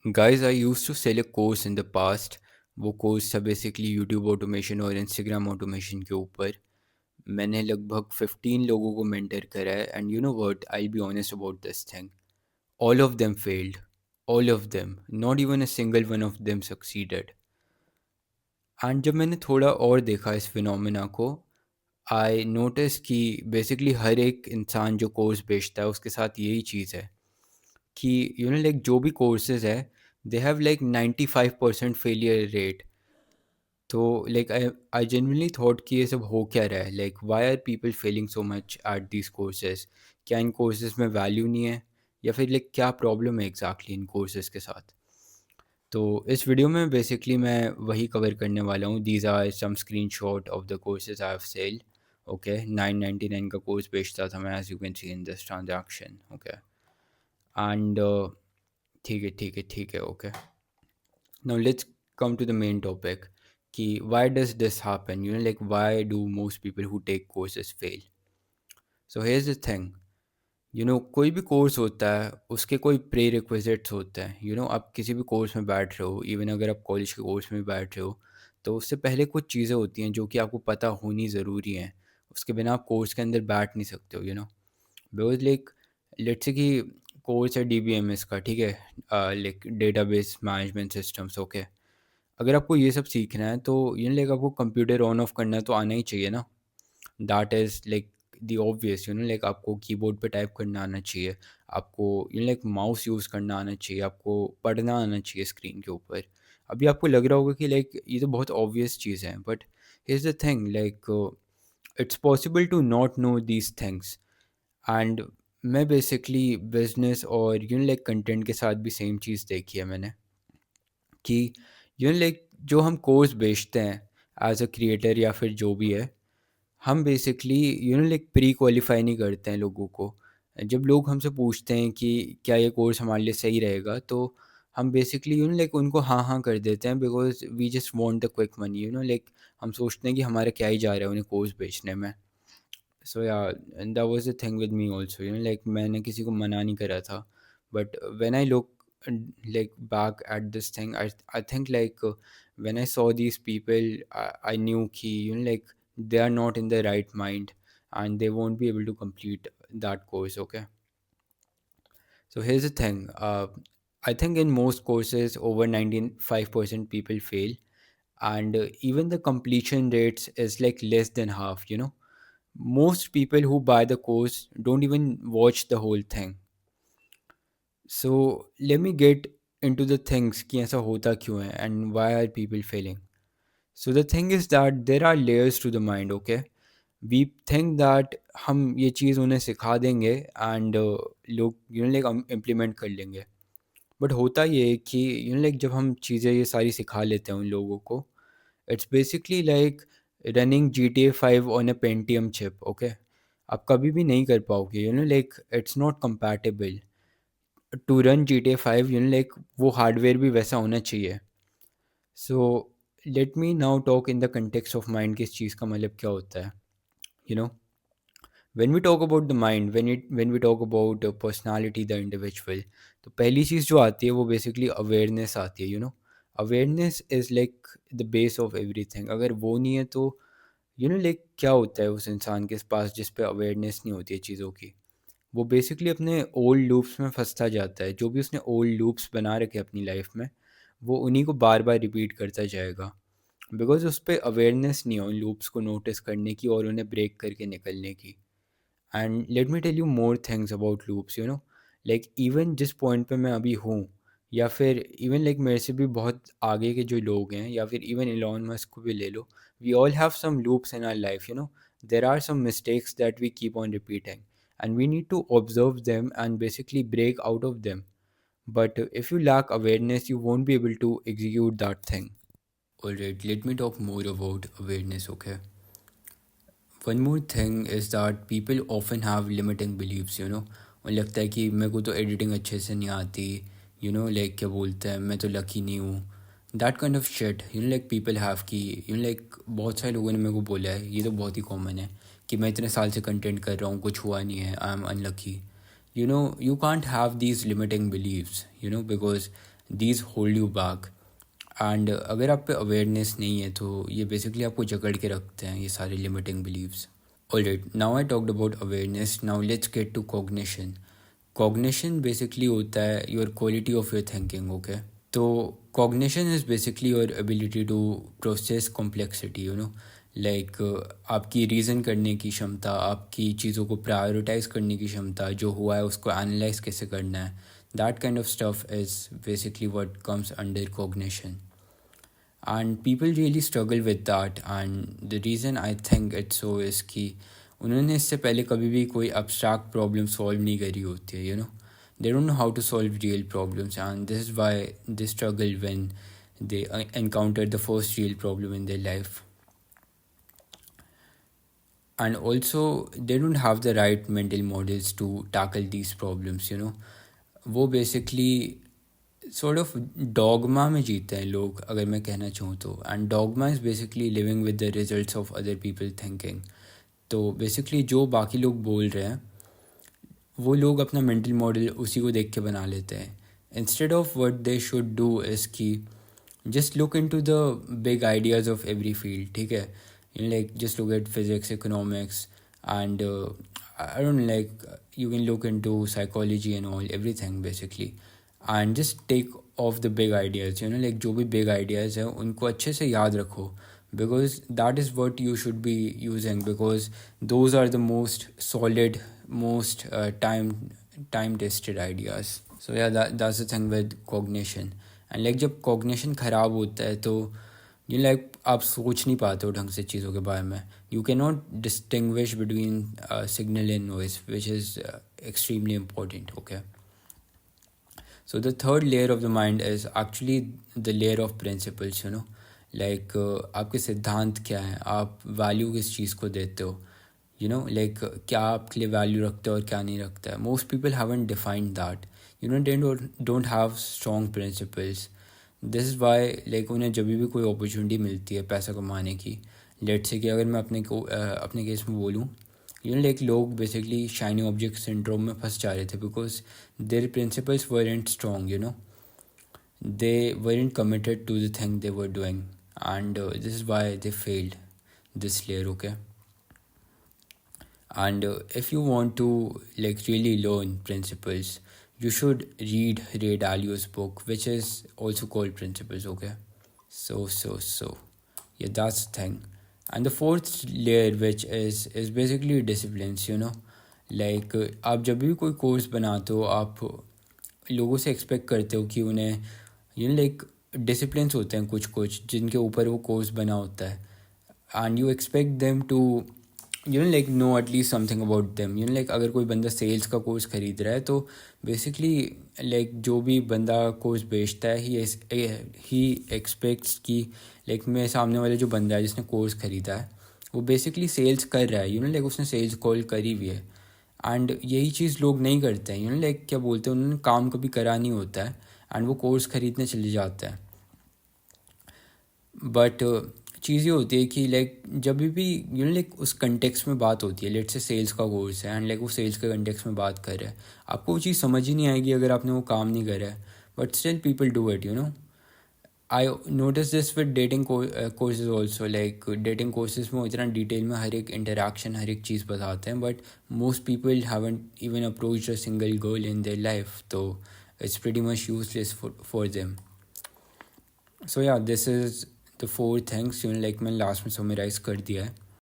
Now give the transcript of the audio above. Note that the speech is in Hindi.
Guys, I used to sell a course in the past. वो कोर्स था बेसिकली यूट्यूब ऑटोमेशन और इंस्टाग्राम ऑटोमेशन के ऊपर. मैंने लगभग 15 लोगों को मेंटर करा है and you know what, I be honest about this thing. All of them failed. All of them. Not even a single one of them succeeded. And जब मैंने थोड़ा और देखा इस फिनोमेना को, आई नोटिस कि बेसिकली हर एक इंसान जो कोर्स बेचता है उसके साथ यही चीज़ है कि यू नो लाइक जो भी कोर्सेज है, they have like 95% failure rate. तो लाइक आई जेन्युइनली थॉट कि ये सब हो क्या रहा है, like why are people failing so much at these courses. क्या इन कोर्सेज में वैल्यू नहीं है, या फिर लाइक क्या प्रॉब्लम है एग्जैक्टली इन कोर्सेज के साथ. तो इस वीडियो में बेसिकली मैं वही कवर करने वाला हूँ. These are some screen shot of the courses I have sell. Okay, 999 का कोर्स बेचता था मैं, as you can see in this transaction. Okay, and ठीक है ठीक है ठीक है. Okay, now let's come to the main topic कि why does this happen, you know, like why do most people who take courses fail. So here's the thing, you know, कोई भी कोर्स होता है उसके कोई प्री रिक्विजिट्स होते हैं. you know, आप किसी भी कोर्स में बैठ रहे हो, इवन अगर आप कॉलेज के कोर्स में बैठ रहे हो, तो उससे पहले कुछ चीज़ें होती हैं जो कि आपको पता होनी ज़रूरी हैं. उसके बिना आप कोर्स के अंदर बैठ नहीं सकते हो, you know. Because like let's say कि कोर्स है DBMS का, ठीक है, like database management systems. Okay, अगर आपको ये सब सीखना है तो ये लाइक आपको कंप्यूटर ऑन ऑफ करना तो आना ही चाहिए ना. That is like the obvious, you know, like आपको कीबोर्ड पे टाइप करना आना चाहिए, आपको you know like mouse use करना आना चाहिए, आपको पढ़ना आना चाहिए स्क्रीन के ऊपर. अभी आपको लग रहा होगा कि लाइक ये तो बहुत ऑब्वियस चीज़ है, but here's the thing, like it's possible to not know these things. And मैं बेसिकली बिजनेस और यू नो लाइक कंटेंट के साथ भी सेम चीज़ देखी है मैंने कि यू नो लाइक जो हम कोर्स बेचते हैं एज अ क्रिएटर या फिर जो भी है, हम basically you know like pre qualify नहीं करते हैं लोगों को. जब लोग हमसे पूछते हैं कि क्या ये कोर्स हमारे लिए सही रहेगा, तो हम बेसिकली यू नो लाइक उनको हाँ हाँ कर देते हैं, because we just want the quick money, you know like हम सोचते हैं कि हमारा क्या ही जा रहा है उन्हें कोर्स बेचने में. सो या, and that was the thing with me also, you know like मैंने किसी को मना नहीं करा था. But when I look like back at this thing, I think like when I saw these people, I knew ki you know like they are not in the right mind and they won't be able to complete that course. Okay, so here's the thing, I think in most courses over 95% people fail, and even the completion rates is like less than half, you know. Most people who buy the course don't even watch the whole thing. So let me get into the things कि ऐसा होता क्यों है and why are people failing. So the thing is that there are layers to the mind. Okay, we think that हम ये चीज़ उन्हें सिखा देंगे and लोग यू नो लाइक हम इम्प्लीमेंट कर लेंगे. बट होता ये है कि यू नो लाइक जब हम चीज़ें ये सारी सिखा लेते हैं उन लोगों को, it's basically like running GTA 5 on a Pentium chip. Okay, आप कभी भी नहीं कर पाओगे, you know like it's not compatible to run GTA 5. You know like वो हार्डवेयर भी वैसा होना चाहिए. So let me now talk in the context of mind कि इस चीज़ का मतलब क्या होता है. You know, when we talk about the mind, when we talk about personality, the individual, तो पहली चीज़ जो आती है वो बेसिकली अवेयरनेस आती है. You no, awareness is like the base of everything. अगर वो नहीं है तो यू नो लाइक क्या होता है उस इंसान के पास जिस पे अवेयरनेस नहीं होती है चीज़ों की. वो बेसिकली अपने ओल्ड लूप्स में फंसता जाता है. जो भी उसने ओल्ड लूप्स बना रखे अपनी लाइफ में, वो उन्हीं को बार बार रिपीट करता जाएगा, बिकॉज उस पर अवेयरनेस नहीं है उन लूप्स को नोटिस करने की और उन्हें ब्रेक करके निकलने की. And let me tell you more things about loops. You know, like even जिस पॉइंट पे मैं अभी हूँ, या फिर इवन लाइक मेरे से भी बहुत आगे के जो लोग हैं, या फिर इवन इलॉन मस्क को भी ले लो, we all have some loops in our life. You know, there are some mistakes that we keep on repeating and we need to observe them and basically break out of them. But if you lack awareness, you won't be able to execute that thing. Alright, let me talk more about awareness. Okay, one more thing is that people often have limiting beliefs. You know, उन्हें लगता है कि मेरे को तो एडिटिंग अच्छे से नहीं आती, यू नो लाइक क्या बोलते हैं, मैं तो लकी नहीं हूँ. That kind of shit, you know like people have की, यू नो लाइक बहुत सारे लोगों ने मेरे को बोला है, ये तो बहुत ही कॉमन है कि मैं इतने साल से कंटेंट कर रहा हूँ, कुछ हुआ नहीं है, I am unlucky. You know, you can't have these limiting beliefs, you know, because these hold you back. And अगर आप पे अवेयरनेस नहीं है तो ये बेसिकली आपको जकड़ के रखते हैं, ये सारे limiting beliefs. Alright, now I talked about awareness, now let's get to cognition. Cognition basically होता है your quality of your thinking, okay. तो cognition is basically your ability to process complexity, you know, like आपकी रीज़न करने की क्षमता, आपकी चीज़ों को प्रायोरिटाइज करने की क्षमता, जो हुआ है उसको एनालाइज कैसे करना है, that kind of stuff is basically what comes under cognition. And people really struggle with that, and the reason I think it's so is कि उन्होंने इससे पहले कभी भी कोई abstract प्रॉब्लम सॉल्व नहीं करी होती है, you no, they don't know how to solve real problems, and this is why they struggle when they encounter the first real problem in their life. And also they don't have the right mental models to tackle these problems, you know. वो basically sort of dogma में जीते हैं लोग, अगर मैं कहना चाहूँ तो। and dogma is basically living with the results of other people thinking. तो basically जो बाकी लोग बोल रहे हैं वो लोग अपना मेंटल मॉडल उसी को देख के बना लेते हैं। Instead of what they should do is कि just look into the big ideas of every field, ठीक है। Like just look at physics, economics, and I don't like you can look into psychology and all everything basically, and just take off the big ideas, you know, like जो भी big ideas है उनको अच्छे से याद रखो, because that is what you should be using, because those are the most solid, most time tested ideas. So yeah, that's the thing with cognition. And like जब cognition ख़राब होता है तो you like आप सोच नहीं पाते हो ढंग से चीज़ों के बारे में. You cannot distinguish between signal and noise, which is extremely important, okay. So the third layer of the mind is actually the layer of principles, you know, like आपके सिद्धांत क्या हैं, आप वैल्यू किस चीज़ को देते हो, you know, like क्या आपके लिए वैल्यू रखते हो और क्या नहीं रखता है. Most people haven't defined that, you know, they don't have strong principles. This is why like उन्हें जब भी कोई अपॉर्चुनिटी मिलती है पैसा कमाने की, लेट से कि अगर मैं अपने केस में बोलूँ, you know, like लोग बेसिकली शाइनी ऑब्जेक्ट सिंड्रोम में फंस जा रहे थे because their principles weren't strong, you know, they weren't committed to the thing they were doing, and this is why they failed this layer, okay. And if you want to like really learn principles, you should read Ray Dalio's book, which is also called Principles, okay. So yeah, that's the thing. And the fourth layer, which is basically disciplines, you know, like आप जब भी कोई कोर्स बनाते हो आप लोगों से एक्सपेक्ट करते हो कि उन्हें यू नो लाइक डिसिप्लिन्स होते हैं कुछ कुछ जिनके ऊपर वो कोर्स बना होता है, and you expect them to you know like know at least something about them, you know like अगर कोई बंदा सेल्स का कोर्स ख़रीद रहा है तो बेसिकली लाइक जो भी बंदा कोर्स बेचता है ही एक्सपेक्ट्स कि लाइक मेरे सामने वाले जो बंदा है जिसने कोर्स ख़रीदा है वो बेसिकली सेल्स कर रहा है, यू नो लाइक उसने सेल्स कॉल करी हुई है। एंड यही चीज़ लोग नहीं करते हैं, यू नो लाइक क्या बोलते हैं, उन्होंने काम कभी करा नहीं होता है एंड वो कोर्स ख़रीदने चले जाते हैं। बट चीज़ ये होती है कि लाइक जब भी यू नो लाइक उस कंटेक्स्ट में बात होती है, लेट से सेल्स का कोर्स है एंड लाइक वो सेल्स के कंटेक्स्ट में बात कर रहा है, आपको वो चीज़ समझ ही नहीं आएगी अगर आपने वो काम नहीं करा है, but still people do it, you know. I notice this with dating courses also, like dating courses में इतना डिटेल में हर एक इंटरेक्शन हर एक चीज़ बताते हैं, but most people haven't even approached a single girl in their life, तो it's pretty much useless for them. So yeah this is the four things, you know like मैंने लास्ट में समराइज़ कर दिया है।